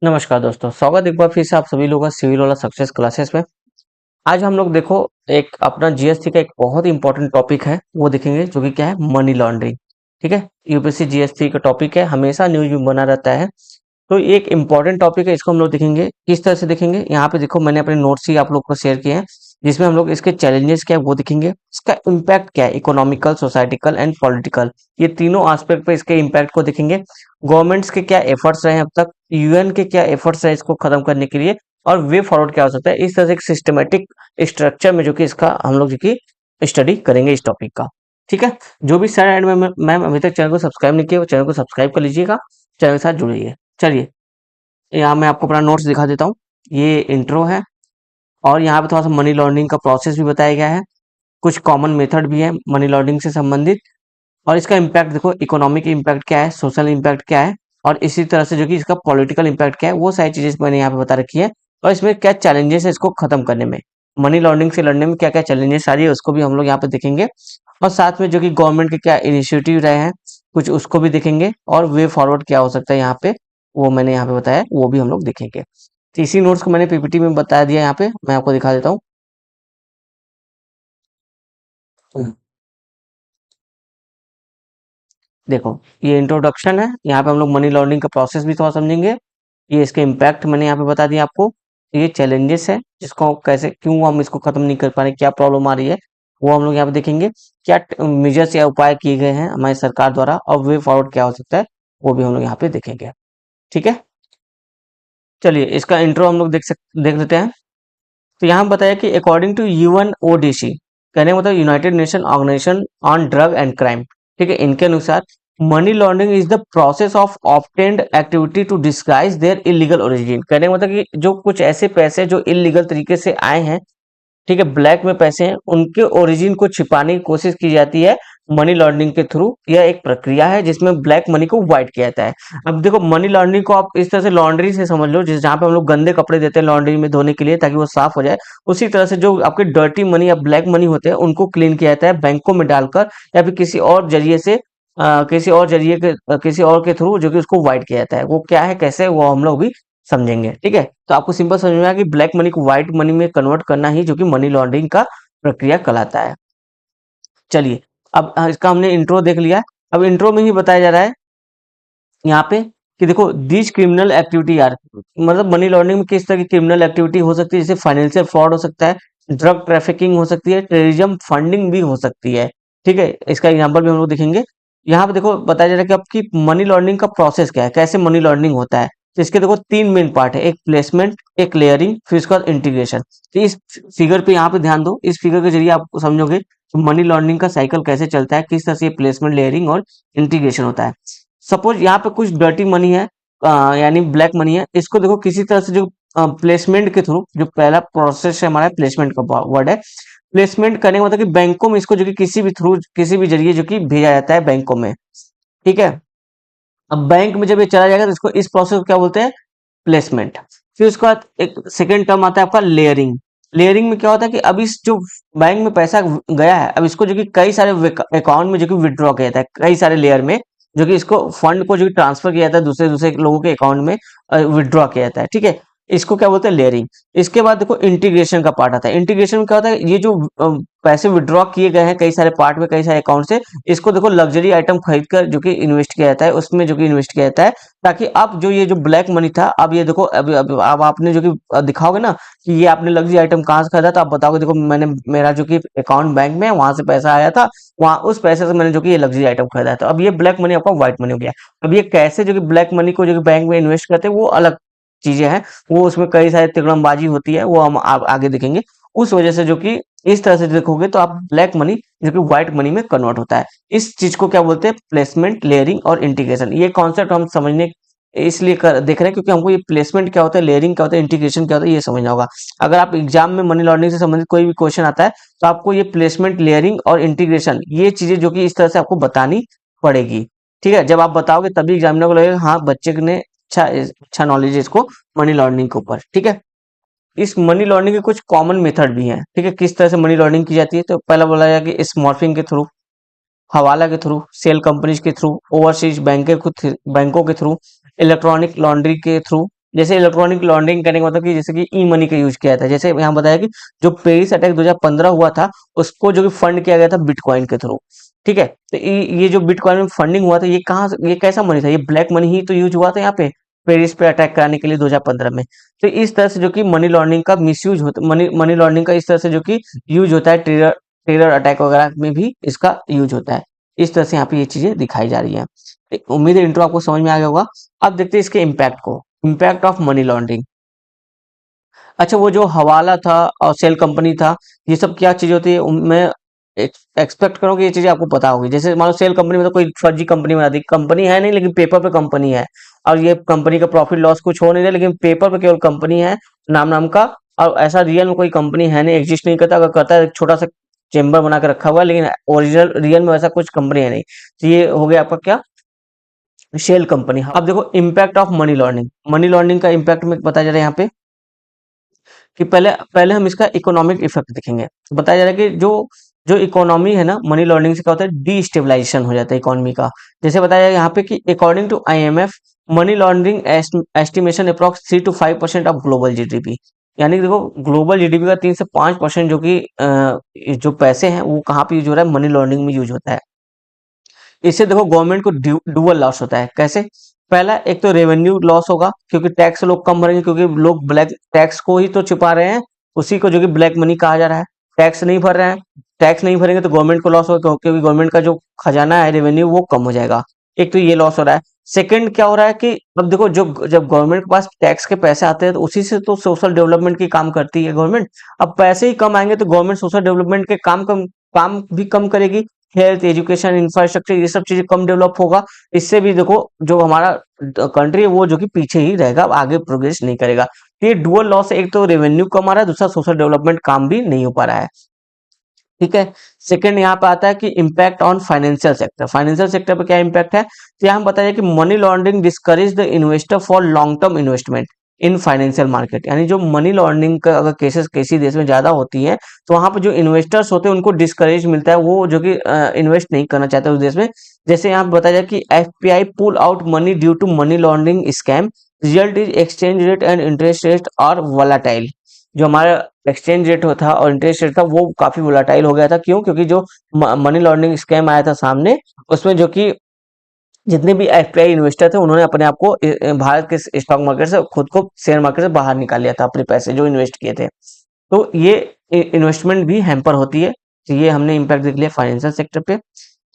नमस्कार दोस्तों, स्वागत एक बार फिर से आप सभी लोगों का सिविल वाला सक्सेस क्लासेस में। आज हम लोग देखो एक अपना जीएसटी का एक बहुत ही इंपॉर्टेंट टॉपिक है वो देखेंगे जो कि क्या है मनी लॉन्ड्रिंग। ठीक है, यूपीएससी जीएसटी का टॉपिक है, हमेशा न्यूज में बना रहता है। तो ये एक इंपॉर्टेंट टॉपिक है, इसको हम लोग देखेंगे। किस तरह से देखेंगे, यहाँ पे देखो मैंने अपने नोट्स ही आप लोग को शेयर किए हैं जिसमें हम लोग इसके चैलेंजेस क्या है वो देखेंगे, इसका इम्पैक्ट क्या है, इकोनॉमिकल, सोसाइटिकल एंड पॉलिटिकल, ये तीनों एस्पेक्ट पे इसके इम्पैक्ट को देखेंगे। गवर्नमेंट्स के क्या एफर्ट्स रहे हैं अब तक, यूएन के क्या एफर्ट्स रहे इसको खत्म करने के लिए, और वे फॉरवर्ड क्या हो सकता है। इस तरह से एक सिस्टमेटिक स्ट्रक्चर में जो कि इसका हम लोग जो कि स्टडी करेंगे इस टॉपिक का। ठीक है, जो भी सर एंड में मैम अभी तक चैनल को सब्सक्राइब नहीं किया वो चैनल को सब्सक्राइब कर लीजिएगा, चैनल के साथ जुड़िए। चलिए, यहाँ मैं आपको अपना नोट्स दिखा देता हूँ। ये इंट्रो है और यहाँ पे थोड़ा सा मनी लॉन्ड्रिंग का प्रोसेस भी बताया गया है, कुछ कॉमन मेथड भी है मनी लॉन्ड्रिंग से संबंधित, और इसका इम्पैक्ट देखो, इकोनॉमिक इम्पैक्ट क्या है, सोशल इम्पैक्ट क्या है, और इसी तरह से जो कि इसका पॉलिटिकल इम्पैक्ट क्या है, वो सारी चीजें मैंने यहाँ पे बता रखी है। और इसमें क्या चैलेंजेस है इसको खत्म करने में, मनी लॉन्ड्रिंग से लड़ने में क्या क्या चैलेंजेस आ रही है उसको भी हम लोग यहाँ पे देखेंगे। और साथ में जो कि गवर्नमेंट के क्या इनिशिएटिव रहे हैं कुछ उसको भी देखेंगे, और वे फॉरवर्ड क्या हो सकता है यहाँ पे, वो मैंने यहाँ पे बताया, वो भी हम लोग देखेंगे। तो इसी नोट्स को मैंने पीपीटी में बता दिया, यहाँ पे मैं आपको दिखा देता हूँ। देखो, ये इंट्रोडक्शन है, यहाँ पे हम लोग मनी लॉन्ड्रिंग का प्रोसेस भी थोड़ा समझेंगे। ये इसके इम्पैक्ट मैंने यहाँ पे बता दिया आपको। ये चैलेंजेस है जिसको कैसे, क्यों हम इसको खत्म नहीं कर पा रहे, क्या प्रॉब्लम आ रही है, वो हम लोग यहाँ पे देखेंगे। क्या मेजर्स या उपाय किए गए हैं हमारी सरकार द्वारा, और वे फॉरवर्ड क्या हो सकता है, वो भी हम लोग यहाँ पे देखेंगे। ठीक है, चलिए इसका इंट्रो हम लोग देख लेते हैं। तो यहाँ बताया कि अकॉर्डिंग टू यूएनओडीसी, कहने का मतलब United Nation Organisation on drug and crime, ठीक है, इनके अनुसार money laundering is the process of obtained activity to disguise their illegal origin. कहने का मतलब कि जो कुछ ऐसे पैसे जो इलीगल तरीके से आए हैं, ठीक है, ब्लैक में पैसे हैं, उनके ओरिजिन को छिपाने की कोशिश की जाती है मनी लॉन्ड्रिंग के थ्रू। यह एक प्रक्रिया है जिसमें ब्लैक मनी को व्हाइट किया जाता है। अब देखो, मनी लॉन्ड्रिंग को आप इस तरह से लॉन्ड्री से समझ लो, जिस जहाँ पे हम लोग गंदे कपड़े देते हैं लॉन्ड्री में धोने के लिए ताकि वो साफ हो जाए, उसी तरह से जो आपके डर्टी मनी या ब्लैक मनी होते हैं उनको क्लीन किया जाता है बैंकों में डालकर, या फिर किसी और जरिए से, किसी और के थ्रू, जो कि उसको व्हाइट किया जाता है। वो क्या है, कैसे, वो हम लोग भी समझेंगे। ठीक है, तो आपको सिंपल समझ में आया कि ब्लैक मनी को व्हाइट मनी में कन्वर्ट करना ही जो कि मनी लॉन्ड्रिंग का प्रक्रिया कहलाता है। चलिए, अब इसका हमने इंट्रो देख लिया। अब इंट्रो में ही बताया जा रहा है यहाँ पे कि देखो, दीज क्रिमिनल एक्टिविटी यार, मतलब मनी लॉन्ड्रिंग में किस तरह की क्रिमिनल एक्टिविटी हो सकती है, जैसे फाइनेंशियल फ्रॉड हो सकता है, ड्रग ट्रैफिकिंग हो सकती है, टेररिज्म फंडिंग भी हो सकती है। ठीक है, इसका एग्जाम्पल भी हम लोग देखेंगे। यहाँ पे देखो बताया जा रहा है कि आपकी मनी लॉन्ड्रिंग का प्रोसेस क्या है, कैसे मनी लॉन्ड्रिंग होता है। तो इसके देखो तीन मेन पार्ट है, एक प्लेसमेंट, एक लेयरिंग, फिर उसके बाद इंटीग्रेशन। तो इस फिगर पे यहाँ पे ध्यान दो, इस फिगर के जरिए आप समझोगे मनी लॉन्ड्रिंग का साइकिल कैसे चलता है, किस तरह से प्लेसमेंट, लेयरिंग और इंटीग्रेशन होता है। सपोज यहाँ पे कुछ डर्टी मनी है, यानी ब्लैक मनी है, इसको देखो किसी तरह से जो प्लेसमेंट के थ्रू, जो पहला प्रोसेस है हमारा प्लेसमेंट का वर्ड है, प्लेसमेंट करने का मतलब कि बैंकों में इसको जो कि किसी भी थ्रू, किसी भी जरिए जो कि भेजा जाता है बैंकों में। ठीक है, अब बैंक में जब ये चला जाएगा तो इसको, इस प्रोसेस को क्या बोलते हैं, प्लेसमेंट। फिर उसके बाद एक सेकेंड टर्म आता है आपका लेयरिंग। लेयरिंग में क्या होता है कि अब इस जो बैंक में पैसा गया है, अब इसको जो कि कई सारे अकाउंट में जो कि विड्रॉ किया जाता है, कई सारे लेयर में, जो कि इसको फंड को जो कि ट्रांसफर किया जाता है दूसरे दूसरे लोगों के अकाउंट में, विड्रॉ किया जाता है। ठीक है, इसको क्या बोलते हैं, लेयरिंग। इसके बाद देखो इंटीग्रेशन का पार्ट आता है। इंटीग्रेशन में क्या होता है, ये जो पैसे विड्रॉ किए गए हैं कई सारे पार्ट में, कई सारे अकाउंट से, इसको देखो लग्जरी आइटम खरीद कर जो कि इन्वेस्ट किया जाता है, उसमें जो कि इन्वेस्ट किया जाता है, ताकि अब जो ये जो ब्लैक मनी था, अब ये देखो, अब आपने जो कि दिखाओगे ना कि ये आपने लग्जरी आइटम कहाँ से खरीदा, तो आप बताओगे देखो मैंने, मेरा जो कि अकाउंट बैंक में है वहां से पैसा आया था, वहां उस पैसे से मैंने जो कि ये लग्जरी आइटम खरीदा है। तो अब ये ब्लैक मनी आपका व्हाइट मनी हो गया। अब ये कैसे जो कि ब्लैक मनी को जो कि बैंक में इन्वेस्ट करते हैं वो अलग चीजें हैं, वो उसमें कई सारी तिकड़मबाजी होती है, वो हम आगे देखेंगे। उस वजह से जो कि इस तरह से देखोगे तो आप ब्लैक मनी जो कि व्हाइट मनी में कन्वर्ट होता है। इस चीज को क्या बोलते हैं, प्लेसमेंट, लेयरिंग और इंटीग्रेशन। ये कॉन्सेप्ट हम समझने इसलिए देख रहे हैं क्योंकि हमको ये प्लेसमेंट क्या होता है, लेयरिंग क्या होता है, इंटीग्रेशन क्या होता है, ये समझना होगा। अगर आप एग्जाम में मनी लॉन्ड्रिंग से संबंधित कोई भी क्वेश्चन आता है तो आपको ये प्लेसमेंट, लेयरिंग और इंटीग्रेशन, ये चीजें जो कि इस तरह से आपको बतानी पड़ेगी। ठीक है, जब आप बताओगे तभी एग्जामिनर को लगेगा हाँ बच्चे ने अच्छा नॉलेज है इसको मनी लॉन्ड्रिंग के ऊपर। ठीक है, इस मनी लॉन्ड्रिंग के कुछ कॉमन मेथड भी हैं। ठीक है, किस तरह से मनी लॉन्ड्रिंग की जाती है, तो पहला बोला जाए कि स्मॉर्फिंग के थ्रू, हवाला के थ्रू, सेल कंपनीज के थ्रू, ओवरसीज बैंकों के थ्रू, इलेक्ट्रॉनिक लॉन्ड्री के थ्रू, जैसे इलेक्ट्रॉनिक लॉन्ड्रिंग करने का मतलब कि जैसे कि ई मनी का यूज किया था, जैसे यहाँ बताया कि जो पेरिस अटैक 2015 हुआ था उसको जो कि फंड किया गया था बिटकॉइन के थ्रू। ठीक है, तो ये जो बिटकॉइन में फंडिंग हुआ था ये कहाँ ये कैसा मनी था, ये ब्लैक मनी ही तो यूज हुआ था यहाँ पे पेरिस पे अटैक कराने के लिए 2015 में। तो इस तरह से जो कि मनी लॉन्ड्रिंग का मिसयूज होता, मनी मनी लॉन्ड्रिंग का इस तरह से जो कि यूज होता है, टेरर टेरर अटैक वगैरह में भी इसका यूज होता है। इस तरह से यहाँ पे ये चीजें दिखाई जा रही है। उम्मीद है इंट्रो आपको समझ में आ गया होगा। अब देखते हैं इसके इम्पैक्ट को, इम्पैक्ट ऑफ मनी लॉन्ड्रिंग। अच्छा, वो जो हवाला था और सेल कंपनी था, ये सब क्या चीज होती है, मैं एक्सपेक्ट करूँ कि ये चीजें आपको पता होगी। जैसे मान लो सेल कंपनी में तो कोई फर्जी कंपनी बना दी, कंपनी है नहीं लेकिन पेपर पे कंपनी है, और ये कंपनी का प्रॉफिट लॉस कुछ हो नहीं रहा लेकिन पेपर पे केवल कंपनी है, नाम नाम का। और ऐसा रियल में कोई कंपनी है नहीं, एग्जिस्ट नहीं करता, अगर करता है एक छोटा सा चेम्बर बना के रखा हुआ है, लेकिन ओरिजिनल रियल में वैसा कुछ कंपनी है नहीं। तो ये हो गया आपका क्या, शेल कंपनी। अब देखो impact of money laundering, money laundering का इम्पैक्ट में बताया जा रहा है यहाँ पे कि पहले पहले हम इसका इकोनॉमिक इफेक्ट देखेंगे। तो बताया जा रहा है कि जो जो इकोनॉमी है ना, मनी लॉन्ड्रिंग से क्या होता है, डीस्टेबलाइजेशन हो जाता है इकोनॉमी का। जैसे बताया जाए यहाँ पे कि according to IMF money laundering estimation approx 3 to 5% of global GDP. यानी कि देखो ग्लोबल जीडीपी का 3 से 5% जो कि जो पैसे हैं वो कहाँ पे यूज हो रहा है, मनी लॉन्ड्रिंग में यूज होता है। इससे देखो गवर्नमेंट को डुअल लॉस होता है। कैसे, पहला एक तो रेवेन्यू लॉस होगा क्योंकि टैक्स लोग कम भरेंगे, क्योंकि लोग ब्लैक टैक्स को ही तो छुपा रहे हैं, उसी को जो कि ब्लैक मनी कहा जा रहा है। टैक्स नहीं भर रहे हैं, टैक्स नहीं भरेंगे तो गवर्नमेंट को लॉस होगा, क्योंकि गवर्नमेंट का जो खजाना है रेवेन्यू वो कम हो जाएगा। एक तो ये लॉस हो रहा है। सेकंड क्या हो रहा है कि अब देखो जो जब गवर्नमेंट के पास टैक्स के पैसे आते हैं तो उसी से तो सोशल डेवलपमेंट की काम करती है गवर्नमेंट। अब पैसे ही कम आएंगे तो गवर्नमेंट सोशल डेवलपमेंट के काम भी कम करेगी। हेल्थ, एजुकेशन, इंफ्रास्ट्रक्चर ये सब चीजें कम डेवलप होगा। इससे भी देखो जो हमारा कंट्री है वो जो कि पीछे ही रहेगा, आगे प्रोग्रेस नहीं करेगा। तो ये डुअल लॉस है, एक तो रेवेन्यू कम आ रहा है, दूसरा सोशल डेवलपमेंट काम भी नहीं हो पा रहा है। ठीक है, सेकंड यहाँ पे आता है कि impact on financial sector. Financial sector पे क्या इम्पैक्ट है, तो यहाँ बताया कि money laundering discourage the investor for long term investment in financial market. यानी जो मनी लॉन्ड्रिंग का अगर केसेस किसी देश में ज्यादा होती है तो वहां पे जो इन्वेस्टर्स होते हैं उनको डिस्करेज मिलता है, वो जो कि इन्वेस्ट नहीं करना चाहते उस देश में। जैसे यहाँ पे बताया जाए कि FPI pull out money due to money laundering scam, result is exchange rate and interest rate are volatile. जो हमारा एक्सचेंज रेट था और इंटरेस्ट रेट था वो काफी वोलाटाइल हो गया था। क्यों, क्योंकि जो मनी लॉन्ड्रिंग स्कैम आया था सामने, उसमें जो कि जितने भी एफपीआई इन्वेस्टर थे उन्होंने अपने आप को भारत के स्टॉक मार्केट से, खुद को शेयर मार्केट से बाहर निकाल लिया था, अपने पैसे जो इन्वेस्ट किए थे। तो ये इन्वेस्टमेंट भी हैम्पर होती है। तो ये हमने इम्पैक्ट देख लिया फाइनेंशियल सेक्टर पे।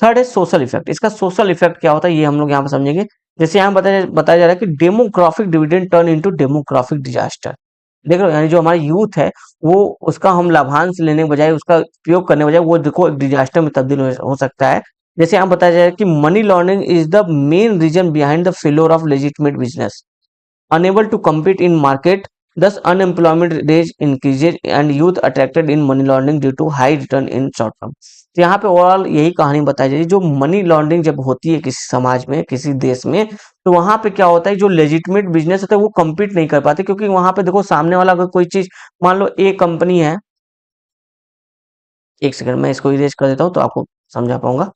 थर्ड है सोशल इफेक्ट। इसका सोशल इफेक्ट क्या होता है ये हम लोग यहाँ पे समझेंगे। जैसे यहाँ बताया जा रहा है कि demographic dividend turn into demographic disaster. देख रहे हो, यानी जो हमारा यूथ है वो उसका हम लाभांश लेने के बजाय, उसका उपयोग करने के बजाय वो देखो एक डिजास्टर में तब्दील हो सकता है। जैसे यहाँ बताया जाए कि money laundering is the main reason behind the failure of legitimate business, unable to compete in market, thus unemployment rate increases and youth attracted in money laundering due to high return in short term। तो यहाँ पे overall यही कहानी बताई जा रही है। जो मनी लॉन्ड्रिंग जब होती है किसी समाज में, किसी देश में, तो वहां पे क्या होता है, जो लेजिटिमेट बिजनेस होता है वो compete नहीं कर पाते, क्योंकि वहां पे देखो सामने वाला अगर कोई चीज, मान लो एक कंपनी है, एक सेकंड मैं इसको इरेज कर देता हूँ तो आपको समझा पाऊंगा।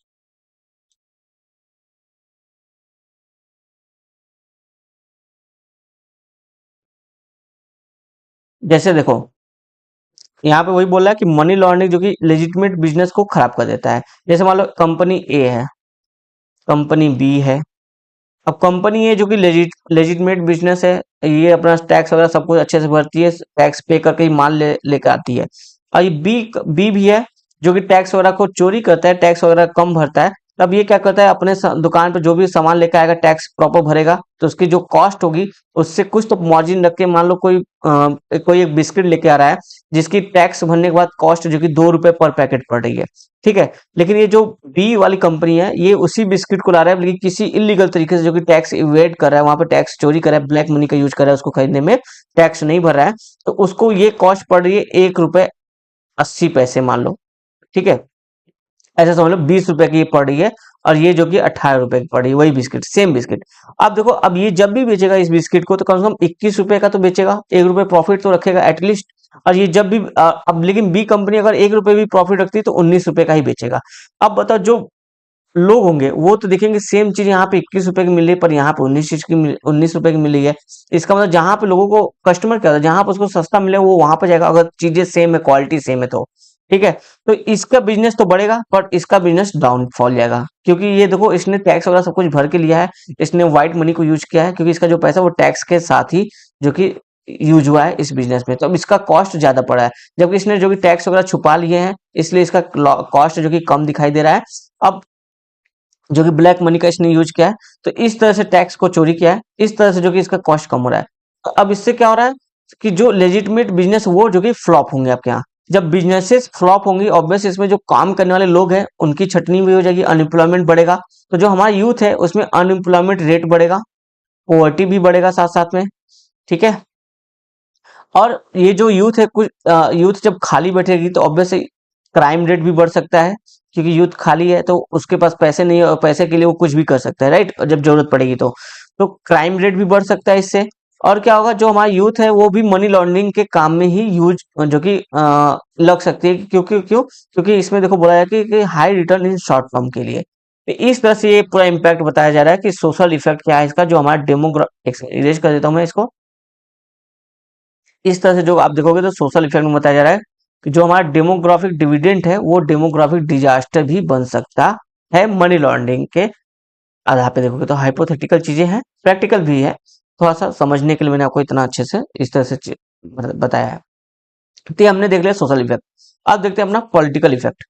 जैसे देखो यहाँ पे वही बोल रहा है कि मनी लॉन्ड्रिंग जो कि लेजिटिमेट बिजनेस को खराब कर देता है। जैसे मान लो कंपनी ए है, कंपनी बी है। अब कंपनी है जो कि लेजिटमेट बिजनेस है, ये अपना टैक्स वगैरह सब कुछ अच्छे से भरती है, टैक्स पे करके ही माल लेकर आती है। और ये बी भी है जो कि टैक्स वगैरह को चोरी करता है, टैक्स वगैरह कम भरता है। तब ये क्या करता है, अपने दुकान पे जो भी सामान लेकर आएगा टैक्स प्रॉपर भरेगा, तो उसकी जो कॉस्ट होगी उससे कुछ तो मार्जिन रख के, मान लो कोई एक बिस्किट लेके आ रहा है जिसकी टैक्स भरने के बाद कॉस्ट जो कि 2 रुपए पर पैकेट पड़ रही है। ठीक है, लेकिन ये जो बी वाली कंपनी है ये उसी बिस्किट को ला रहा है लेकिन किसी इलीगल तरीके से, जो कि टैक्स इवेड कर रहा है, वहां पे टैक्स चोरी कर रहा है, ब्लैक मनी का यूज कर रहा है, उसको खरीदने में टैक्स नहीं भर रहा है, तो उसको ये कॉस्ट पड़ रही है 1 रुपए 80 पैसे मान लो। ठीक है, ऐसा समझ लो 20 रुपए की ये पड़ रही है, और ये जो कि 18 रुपए की पड़ रही है, वही बिस्किट, सेम बिस्किट। अब देखो, अब ये जब भी बेचेगा इस बिस्किट को तो कम से कम 21 रुपए का तो बेचेगा, 1 रुपए प्रॉफिट तो रखेगा एटलीस्ट। और ये जब भी अब लेकिन बी कंपनी अगर 1 रुपए भी प्रॉफिट रखती है तो 19 रुपए का ही बेचेगा। अब बताओ, जो लोग होंगे वो तो देखेंगे सेम चीज यहाँ पे 21 रुपए की मिल रही है, पर यहाँ पे 19 रुपए की मिल रही है। इसका मतलब जहां पे लोगों को कस्टमर क्या होता है, जहां पे उसको सस्ता मिले वो वहां पे जाएगा, अगर चीजें सेम है, क्वालिटी सेम है तो। ठीक है, तो इसका बिजनेस तो बढ़ेगा पर इसका बिजनेस डाउनफॉल जाएगा, क्योंकि ये देखो इसने टैक्स वगैरह सब कुछ भर के लिया है, इसने व्हाइट मनी को यूज किया है, क्योंकि इसका जो पैसा वो टैक्स के साथ ही जो कि यूज हुआ है इस बिजनेस में, तो अब इसका कॉस्ट ज्यादा पड़ा है। जबकि इसने जो कि टैक्स वगैरह छुपा लिए हैं, इसलिए इसका कॉस्ट जो कि कम दिखाई दे रहा है। अब जो कि ब्लैक मनी का इसने यूज किया है, तो इस तरह से टैक्स को चोरी किया है, इस तरह से जो कि इसका कॉस्ट कम हो रहा है। तो अब इससे क्या हो रहा है कि जो लेजिटमेट बिजनेस वो जो कि फ्लॉप होंगे आपके यहाँ। जब बिजनेसेस फ्लॉप होंगी, ऑब्वियस इसमें जो काम करने वाले लोग हैं उनकी छटनी भी हो जाएगी, अनएम्प्लॉयमेंट बढ़ेगा। तो जो हमारा यूथ है उसमें अनएम्प्लॉयमेंट रेट बढ़ेगा, पॉवर्टी भी बढ़ेगा साथ साथ में। ठीक है, और ये जो यूथ है, कुछ यूथ जब खाली बैठेगी तो ऑब्वियस क्राइम रेट भी बढ़ सकता है, क्योंकि यूथ खाली है तो उसके पास पैसे नहीं है, और पैसे के लिए वो कुछ भी कर सकता है, राइट, जब जरूरत पड़ेगी तो क्राइम रेट भी बढ़ सकता है इससे। और क्या होगा, जो हमारा यूथ है वो भी मनी लॉन्ड्रिंग के काम में ही यूज जो कि लग सकती है, क्योंकि इसमें देखो बोला जाए कि high return in short term के लिए। तो इस तरह से ये पूरा इम्पैक्ट बताया जा रहा है कि सोशल इफेक्ट क्या है इसका, जो हमारा डेमोग्राफिक, इरेज कर देता हूँ मैं इसको। इस तरह से जो आप देखोगे तो सोशल इफेक्ट में बताया जा रहा है कि जो हमारा डेमोग्राफिक डिविडेंड है वो डेमोग्राफिक डिजास्टर भी बन सकता है मनी लॉन्ड्रिंग के आधार पे देखोगे तो। हाइपोथेटिकल चीजें हैं, प्रैक्टिकल भी है, थोड़ा सा समझने के लिए मैंने आपको इतना अच्छे से इस तरह से बताया है। तो ये हमने देख लिया सोशल इफेक्ट। अब देखते हैं अपना पॉलिटिकल इफेक्ट।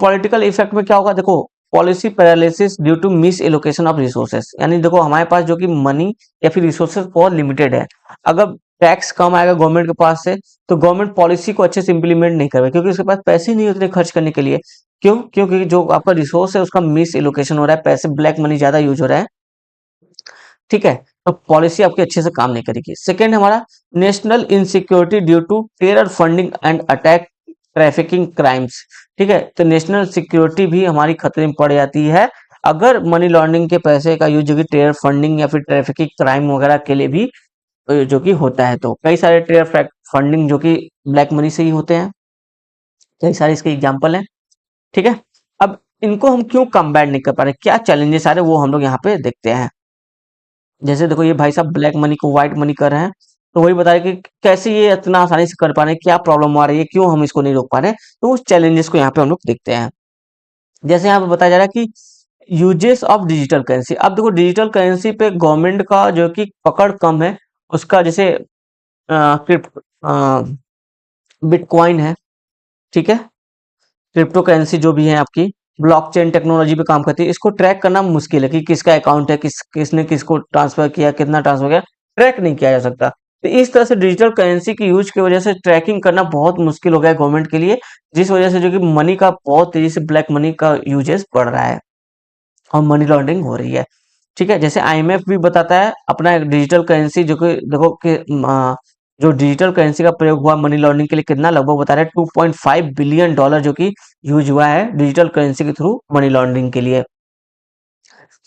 पॉलिटिकल इफेक्ट में क्या होगा, देखो policy paralysis due to misallocation of resources, यानी देखो हमारे पास जो कि मनी या फिर रिसोर्सेस बहुत लिमिटेड है। अगर टैक्स कम आएगा गवर्नमेंट के पास से, तो गवर्नमेंट पॉलिसी को अच्छे से इंप्लीमेंट नहीं करेगा, क्योंकि उसके पास पैसे नहीं उतने खर्च करने के लिए। क्यों? क्योंकि जो आपका रिसोर्स है उसका मिस एलोकेशन हो रहा है, पैसे ब्लैक मनी ज्यादा यूज हो रहा है। ठीक है, तो पॉलिसी आपकी अच्छे से काम नहीं करेगी। सेकेंड हमारा national insecurity due to terror funding and attack trafficking crimes. ठीक है, तो नेशनल सिक्योरिटी भी हमारी खतरे में पड़ जाती है अगर मनी लॉन्ड्रिंग के पैसे का यूज जो कि टेरर फंडिंग या फिर ट्रैफिकिंग क्राइम वगैरह के लिए भी जो कि होता है। तो कई सारे टेरर फंडिंग जो कि ब्लैक मनी से ही होते हैं, कई सारे इसके एग्जाम्पल हैं। ठीक है, अब इनको हम क्यों कम्बैट नहीं कर पा रहे, क्या चैलेंजेस आ रहे हैं वो हम लोग यहाँ पे देखते हैं। जैसे देखो ये भाई साहब ब्लैक मनी को व्हाइट मनी कर रहे हैं, तो वही बता रहे कि कैसे ये इतना आसानी से कर पा रहे हैं, क्या प्रॉब्लम आ रही है, क्यों हम इसको नहीं रोक पा रहे हैं। तो उस चैलेंजेस को यहाँ पे हम लोग देखते हैं। जैसे यहाँ पे बताया जा रहा है कि यूजेस ऑफ डिजिटल करेंसी। अब देखो डिजिटल करेंसी पे गवर्नमेंट का जो कि पकड़ कम है, उसका जैसे बिटकॉइन है। ठीक है, क्रिप्टो करेंसी जो भी है आपकी ब्लॉकचेन टेक्नोलॉजी पे काम करती है, इसको ट्रैक करना मुश्किल है कि किसका अकाउंट है, किसने किसको ट्रांसफर किया, कितना ट्रांसफर किया, ट्रैक नहीं किया जा सकता। तो इस तरह से डिजिटल करेंसी की यूज की वजह से ट्रैकिंग करना बहुत मुश्किल हो गया है गवर्नमेंट के लिए, जिस वजह से जो कि मनी का बहुत तेजी से ब्लैक मनी का यूजेस बढ़ रहा है और मनी लॉन्ड्रिंग हो रही है। ठीक है, जैसे आईएमएफ भी बताता है अपना एक डिजिटल करेंसी जो कि देखो कि जो डिजिटल करेंसी का प्रयोग हुआ मनी लॉन्ड्रिंग के लिए कितना, लगभग बता रहे हैं $2.5 बिलियन जो कि यूज हुआ है डिजिटल करेंसी के थ्रू मनी लॉन्ड्रिंग के लिए।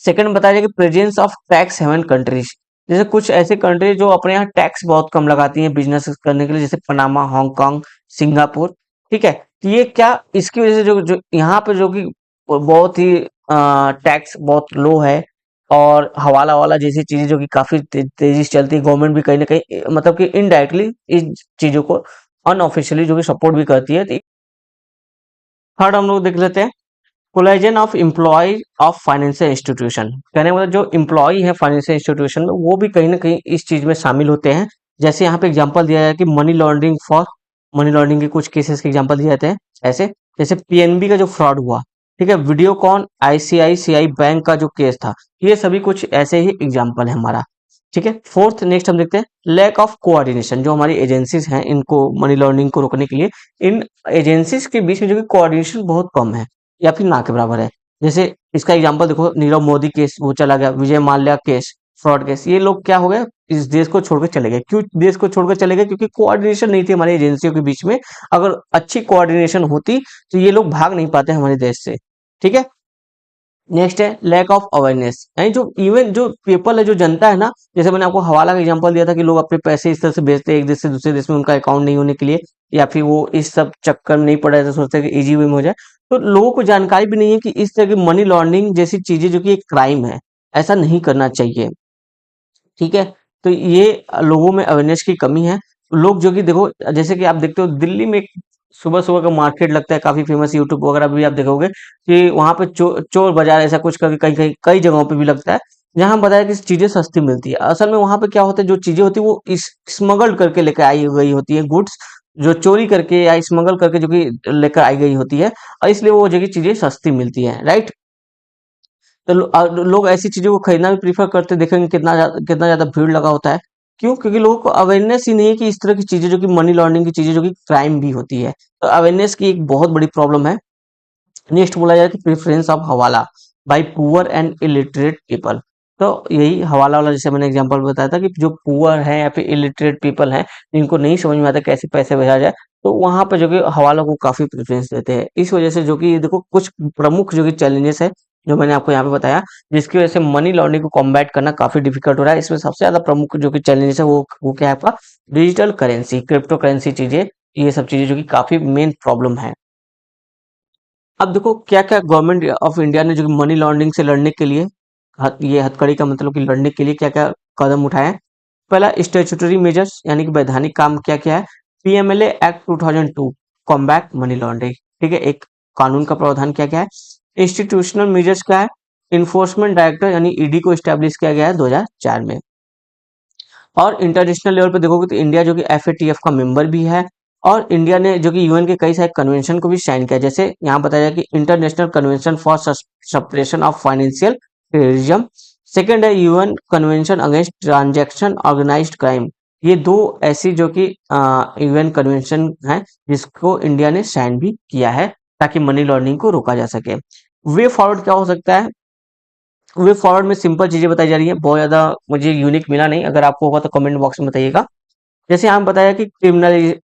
सेकंड बताया जाए कि presence of tax haven countries, जैसे कुछ ऐसे कंट्री जो अपने यहाँ टैक्स बहुत कम लगाती हैं बिजनेस करने के लिए, जैसे पनामा, हांगकांग, सिंगापुर। ठीक है, तो ये क्या इसकी वजह से जो जो यहाँ पे जो कि बहुत ही टैक्स बहुत लो है, और हवाला वाला जैसी चीजें जो कि काफी तेजी से चलती है, गवर्नमेंट भी कहीं ना कहीं मतलब कि इनडायरेक्टली इस चीजों को अनऑफिशियली जो कि सपोर्ट भी करती है। थर्ड हम लोग देख लेते हैं collusion of employ of financial institution. कहने का मतलब जो एम्प्लॉय है फाइनेंशियल इंस्टीट्यूशन में वो भी कहीं ना कहीं इस चीज में शामिल होते हैं। जैसे यहाँ पे एग्जांपल दिया है कि मनी लॉन्ड्रिंग के कुछ केसेस के एग्जांपल दिए जाते हैं, ऐसे जैसे पीएनबी का जो फ्रॉड हुआ। ठीक है, वीडियोकॉन आईसीआईसीआई बैंक का जो केस था, ये सभी कुछ ऐसे ही एग्जाम्पल है हमारा। ठीक है, फोर्थ नेक्स्ट हम देखते हैं लैक ऑफ कोऑर्डिनेशन। जो हमारी एजेंसीज हैं इनको मनी लॉन्ड्रिंग को रोकने के लिए, इन एजेंसीज के बीच में जो कि कोऑर्डिनेशन बहुत कम है या फिर ना के बराबर है। जैसे इसका एग्जांपल देखो, नीरव मोदी केस वो चला गया, Vijay Mallya case, fraud case, ये लोग क्या हो गए, इस देश को छोड़कर चले गए। क्यों देश को छोड़कर चले गए? क्योंकि कोऑर्डिनेशन नहीं थी हमारी एजेंसियों के बीच में। अगर अच्छी कोऑर्डिनेशन होती तो ये लोग भाग नहीं पाते हमारे देश से। ठीक है, नेक्स्ट है लैक ऑफ अवेयरनेस, यानी जो इवन जो पीपल है, जो जनता है ना, जैसे मैंने आपको हवाला का एग्जांपल दिया था कि लोग अपने पैसे इस तरह से भेजते हैं एक देश से दूसरे देश में, उनका अकाउंट नहीं होने के लिए, या फिर वो इस सब चक्कर में नहीं पड़ रहे थे, सोचते हैं कि इजी वे में हो जाए। तो लोगों को जानकारी भी नहीं है कि इस तरह की मनी लॉन्ड्रिंग जैसी चीजें जो कि एक क्राइम है, ऐसा नहीं करना चाहिए। ठीक है, तो ये लोगों में अवेयरनेस की कमी है। लोग जो कि देखो, जैसे कि आप देखते हो दिल्ली में सुबह सुबह का मार्केट लगता है, काफी फेमस, यूट्यूब वगैरह पे भी आप देखोगे कि वहां पे चोर बाजार ऐसा कुछ करके कई कई कई जगहों पे भी लगता है, जहां बताया कि चीजें सस्ती मिलती है। असल में वहां पे क्या होता है, जो चीजें होती है वो स्मगल करके लेकर आई गई होती है, गुड्स जो चोरी करके या स्मगल करके जो कि लेकर आई गई होती है, और इसलिए वो जगह चीजें सस्ती मिलती है, राइट। तो लोग ऐसी चीज़ों को खरीदना भी प्रेफ़र करते हैं, देखेंगे कितना ज़्यादा भीड़ लगा होता है। क्यों? क्योंकि लोगों को अवेयरनेस ही नहीं है कि इस तरह की चीज़ें जो कि मनी लॉन्ड्रिंग की चीज़ें जो कि क्राइम भी होती है। तो अवेयरनेस की एक बहुत बड़ी प्रॉब्लम है। नेक्स्ट बोला जाए कि प्रेफरेंस ऑफ हवाला bye poor and illiterate people. तो यही हवाला वाला, जैसे मैंने एग्जांपल बताया था कि जो पुअर हैं या फिर इलिटरेट पीपल हैं, जिनको नहीं समझ में आता कैसे पैसे भेजा जाए, तो वहां पे जो कि हवाला को काफी प्रेफरेंस देते हैं। इस वजह से जो कि देखो कुछ प्रमुख जो कि चैलेंजेस है जो मैंने आपको यहाँ पे बताया, जिसकी वजह से मनी लॉन्ड्रिंग को कॉम्बैट करना काफी डिफिकल्ट हो रहा है। इसमें सबसे ज्यादा प्रमुख जो कि चैलेंजेस है वो क्या है आपका, डिजिटल करेंसी, क्रिप्टो करेंसी चीजें, ये सब चीजें जो कि काफी मेन प्रॉब्लम है। अब देखो क्या क्या गवर्नमेंट ऑफ इंडिया ने जो कि मनी लॉन्ड्रिंग से लड़ने के लिए, ये हथकड़ी का मतलब कि लड़ने के लिए क्या क्या कदम उठाए हैं। पहला, स्टेचुटरी मेजर्स यानी कि वैधानिक काम क्या क्या है। PMLA act 2002 combat money laundering, ठीक है, एक कानून का प्रावधान क्या क्या है। इंस्टीट्यूशनल मेजर्स क्या है। इन्फोर्समेंट डायरेक्टर यानी ईडी को स्टैब्लिश किया गया है 2004 में। और इंटरनेशनल लेवल पे देखोगे तो इंडिया जो कि एफएटीएफ का मेंबर भी है, और इंडिया ने जो कि यूएन के कई सारे कन्वेंशन को भी साइन किया, जैसे यहाँ बताया कि international convention for suppression of financial terrorism. Second है UN convention against transaction organised crime. ये दो ऐसी जो कि यूएन कन्वेंशन है जिसको इंडिया ने साइन भी किया है, ताकि मनी लॉन्ड्रिंग को रोका जा सके। वे फॉरवर्ड क्या हो सकता है। वे फॉरवर्ड में सिंपल चीजें बताई जा रही है, बहुत ज्यादा मुझे यूनिक मिला नहीं, अगर आपको होगा तो कमेंट बॉक्स में बताइएगा। जैसे हम बताया कि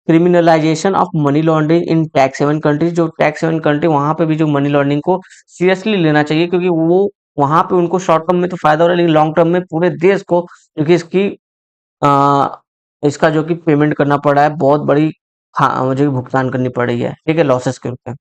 criminalisation of money laundering in tax haven country, जो टैक्स हेवन कंट्री वहां पे भी जो मनी लॉन्ड्रिंग को सीरियसली लेना चाहिए, क्योंकि वो वहां पे उनको शॉर्ट टर्म में तो फायदा हो रहा है, लेकिन लॉन्ग टर्म में पूरे देश को जो कि आ, इसका जो कि पेमेंट करना पड़ रहा है, बहुत बड़ी जो कि भुगतान करनी पड़ रही है, ठीक है, लॉसेस के रूप में।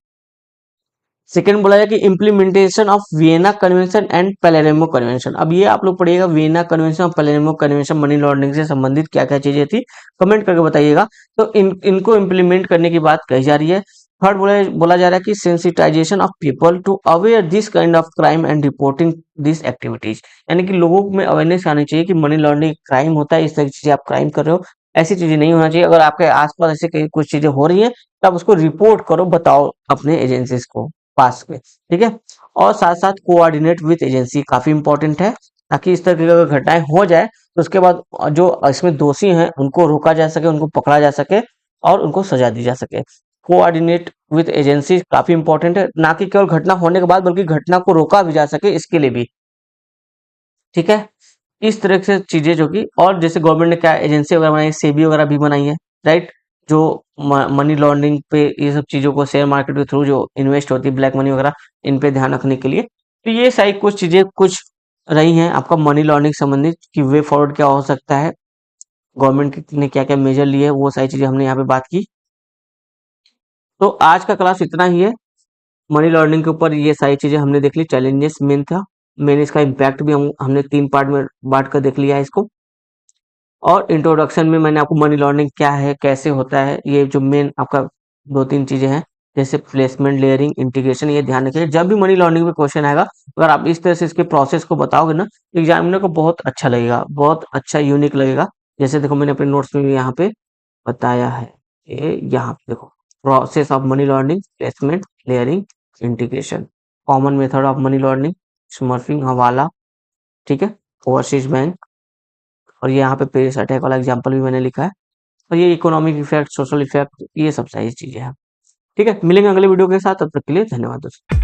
सेकेंड बोला जाए कि implementation of Vienna convention and Palermo convention. अब ये आप लोग पढ़िएगा, वियना कन्वेंशन और पैलेर्मो कन्वेंशन मनी लॉन्ड्रिंग से संबंधित क्या क्या चीजें थी, कमेंट करके बताइएगा। तो इनको इम्प्लीमेंट करने की बात कही जा रही है। थर्ड बोला जा रहा है कि sensitisation of people to aware this kind of crime and reporting this activities, यानी कि लोगों में अवेयरनेस आनी चाहिए कि मनी लॉन्ड्रिंग क्राइम होता है, इस तरह की चीजें आप क्राइम कर रहे हो, ऐसी चीजें नहीं होना चाहिए। अगर आपके आसपास ऐसे कई कुछ चीजें हो रही है, तो आप उसको रिपोर्ट करो, बताओ अपने एजेंसीज को पास में, ठीक है। और साथ साथ कोऑर्डिनेट विद एजेंसी काफी इंपॉर्टेंट है, ताकि इस तरह की अगर घटनाएं हो जाए तो उसके बाद जो इसमें दोषी हैं उनको रोका जा सके, उनको पकड़ा जा सके और उनको सजा दी जा सके। कोऑर्डिनेट विद एजेंसी काफी इंपॉर्टेंट है, ना कि केवल घटना होने के बाद, बल्कि घटना को रोका भी जा सके इसके लिए भी, ठीक है। इस तरह से चीजें जो कि, और जैसे गवर्नमेंट ने क्या एजेंसी वगैरह बनाई, सेबी वगैरह भी बनाई है, राइट, जो मनी लॉन्ड्रिंग पे ये सब चीजों को शेयर मार्केट के थ्रू जो इन्वेस्ट होती है, ब्लैक मनी वगैरह, इन पे ध्यान रखने के लिए। तो ये सारी कुछ चीजें कुछ रही हैं आपका मनी लॉन्ड्रिंग संबंधित, कि वे फॉरवर्ड क्या हो सकता है, गवर्नमेंट ने क्या क्या मेजर लिए है, वो सारी चीजें हमने यहाँ पे बात की। तो आज का क्लास इतना ही है, मनी लॉन्ड्रिंग के ऊपर ये सारी चीजें हमने देख ली, चैलेंजेस मेन था, मेन इसका इम्पैक्ट भी हमने 3 पार्ट में बांट कर देख लिया है इसको। और इंट्रोडक्शन में मैंने आपको मनी लॉन्ड्रिंग क्या है, कैसे होता है, ये जो मेन आपका 2-3 चीजें हैं, जैसे प्लेसमेंट, लेयरिंग, इंटीग्रेशन, ये ध्यान रखिए। जब भी मनी लॉन्ड्रिंग पे क्वेश्चन आएगा, अगर आप इस तरह से इसके प्रोसेस को बताओगे ना, एग्जामिनर को बहुत अच्छा लगेगा, बहुत अच्छा यूनिक लगेगा। जैसे देखो मैंने अपने नोट्स में भी यहाँ पे बताया है, ये यहाँ पे देखो, process of money laundering, placement, layering, integration, common method of money laundering, smurfing, हवाला, ठीक है, ओवरसीज बैंक, और ये यहाँ पे पेरिस अटैक वाला एग्जांपल भी मैंने लिखा है, और ये इकोनॉमिक इफेक्ट, सोशल इफेक्ट, ये सब सारी चीजें हैं। ठीक है, मिलेंगे अगले वीडियो के साथ, तब तक के लिए धन्यवाद दोस्तों।